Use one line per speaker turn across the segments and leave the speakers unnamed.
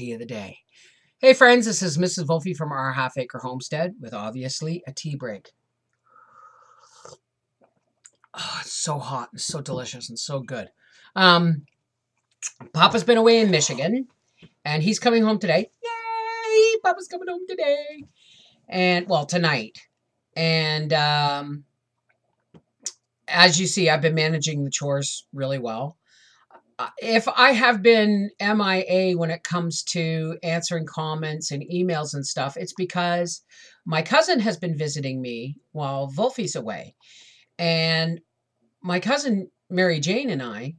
tea of the day. Hey friends, this is Mrs. Wolfie from our half-acre homestead with obviously a tea break. Oh, it's so hot and so delicious and so good. Papa's been away in Michigan and he's coming home today. Yay! Papa's coming home today. And, well, tonight. And as you see, I've been managing the chores really well. If I have been MIA when it comes to answering comments and emails and stuff, it's because my cousin has been visiting me while Wolfie's away. And my cousin, Mary Jane, and I,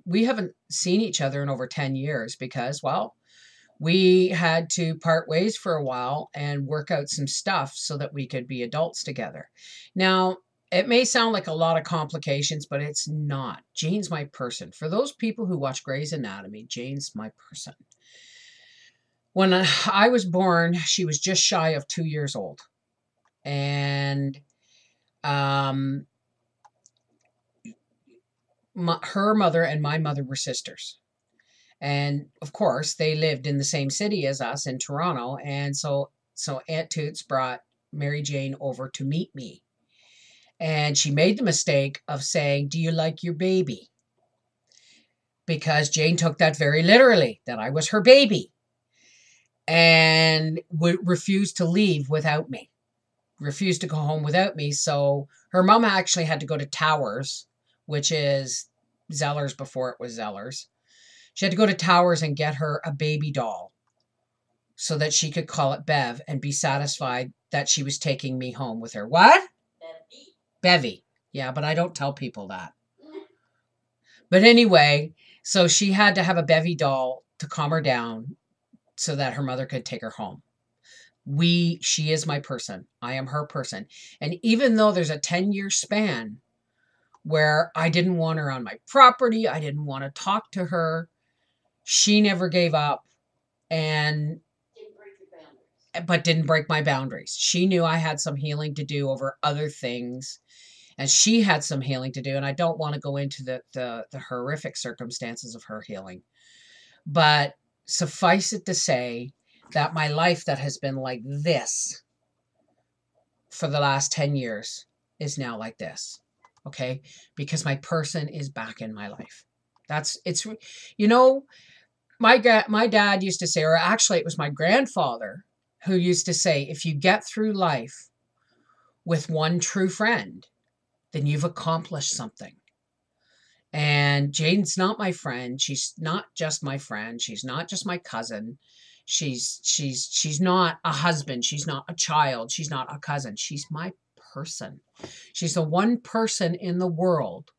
we haven't seen each other in over 10 years because, well, we had to part ways for a while and work out some stuff so that we could be adults together. Now, it may sound like a lot of complications, but it's not. Jane's my person. For those people who watch Grey's Anatomy, Jane's my person. When I was born, she was just shy of 2 years old. And her mother and my mother were sisters. And, of course, they lived in the same city as us in Toronto. And so Aunt Toots brought Mary Jane over to meet me. And she made the mistake of saying, "Do you like your baby?" Because Jane took that very literally, that I was her baby. And refused to leave without me. Refused to go home without me. So her mom actually had to go to Towers, which is Zellers before it was Zellers. She had to go to Towers and get her a baby doll so that she could call it Bev and be satisfied that she was taking me home with her. What? Bevy. Yeah, but I don't tell people that. But anyway, so she had to have a Bevy doll to calm her down so that her mother could take her home. She is my person. I am her person. And even though there's a 10-year span where I didn't want her on my property, I didn't want to talk to her, she never gave up and didn't break my boundaries. She knew I had some healing to do over other things. And she had some healing to do, and I don't want to go into the horrific circumstances of her healing. But suffice it to say that my life that has been like this for the last 10 years is now like this, okay? Because my person is back in my life. My dad used to say, or actually it was my grandfather who used to say, if you get through life with one true friend, then you've accomplished something. And Jane's not my friend. She's not just my friend. She's not just my cousin. She's not a husband. She's not a child. She's not a cousin. She's my person. She's the one person in the world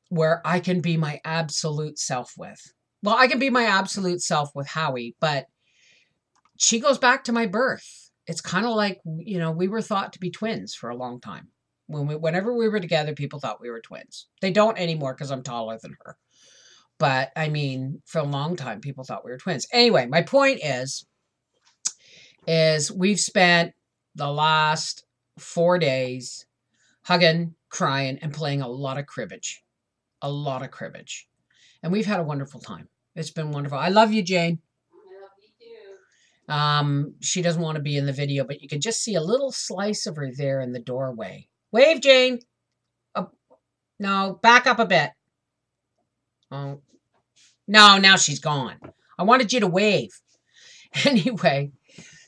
where I can be my absolute self with. Well, I can be my absolute self with Howie, but she goes back to my birth. It's kind of like, we were thought to be twins for a long time. Whenever we were together, people thought we were twins. They don't anymore because I'm taller than her. But, I mean, for a long time, people thought we were twins. Anyway, my point is we've spent the last 4 days hugging, crying, and playing a lot of cribbage. A lot of cribbage. And we've had a wonderful time. It's been wonderful. I love you, Jane. I love you too. She doesn't want to be in the video, but you can just see a little slice of her there in the doorway. Wave, Jane. No, back up a bit. Oh, no, now she's gone. I wanted you to wave. Anyway,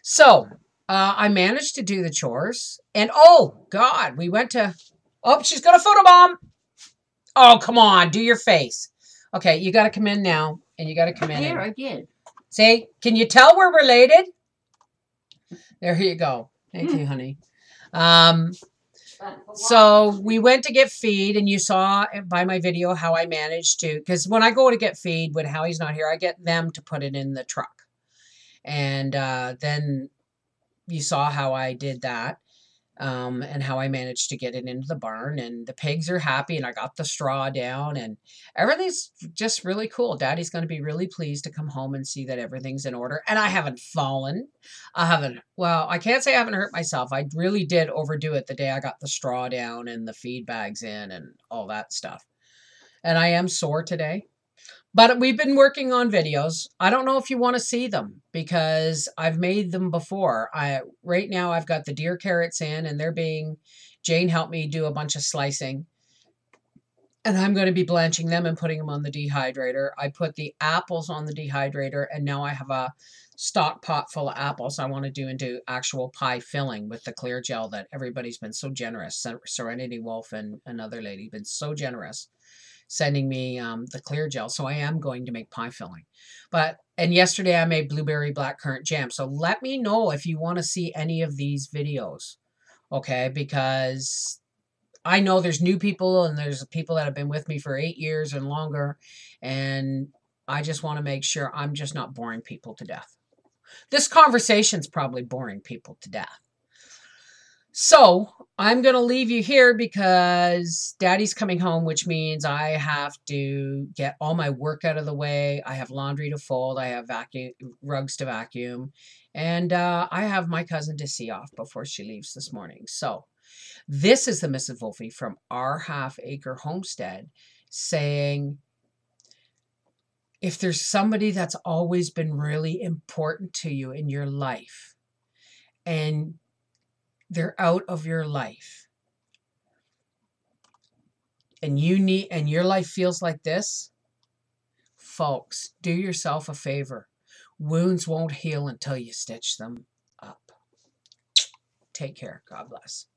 so I managed to do the chores. And, oh, God, we went to... Oh, she's got a photobomb. Oh, come on, do your face. Okay, you got to come in now. And you got to come in.
There, I did.
See, can you tell we're related? There you go. Thank you, honey. So we went to get feed, and you saw by my video how I managed to, because when I go to get feed, when Howie's not here, I get them to put it in the truck. And then you saw how I did that, and how I managed to get it into the barn, and the pigs are happy, and I got the straw down, and everything's just really cool. Daddy's going to be really pleased to come home and see that everything's in order, and I haven't fallen. I can't say I haven't hurt myself. I really did overdo it the day I got the straw down and the feed bags in and all that stuff. And I am sore today. But we've been working on videos. I don't know if you want to see them because I've made them before. Right now I've got the deer carrots in and Jane helped me do a bunch of slicing. And I'm going to be blanching them and putting them on the dehydrator. I put the apples on the dehydrator, and now I have a stock pot full of apples I want to do into actual pie filling with the clear gel that everybody's been so generous. Serenity Wolf and another lady been so generous sending me the clear gel. So I am going to make pie filling. And yesterday I made blueberry blackcurrant jam. So let me know if you want to see any of these videos. Okay, because I know there's new people and there's people that have been with me for 8 years and longer. And I just want to make sure I'm just not boring people to death. This conversation's probably boring people to death. So I'm going to leave you here because Daddy's coming home, which means I have to get all my work out of the way. I have laundry to fold. I have rugs to vacuum. And I have my cousin to see off before she leaves this morning. So this is the Mrs. Wolfie from Our Half Acre Homestead saying, if there's somebody that's always been really important to you in your life and they're out of your life and your life feels like this, folks, do yourself a favor. Wounds won't heal until you stitch them up. Take care. God bless.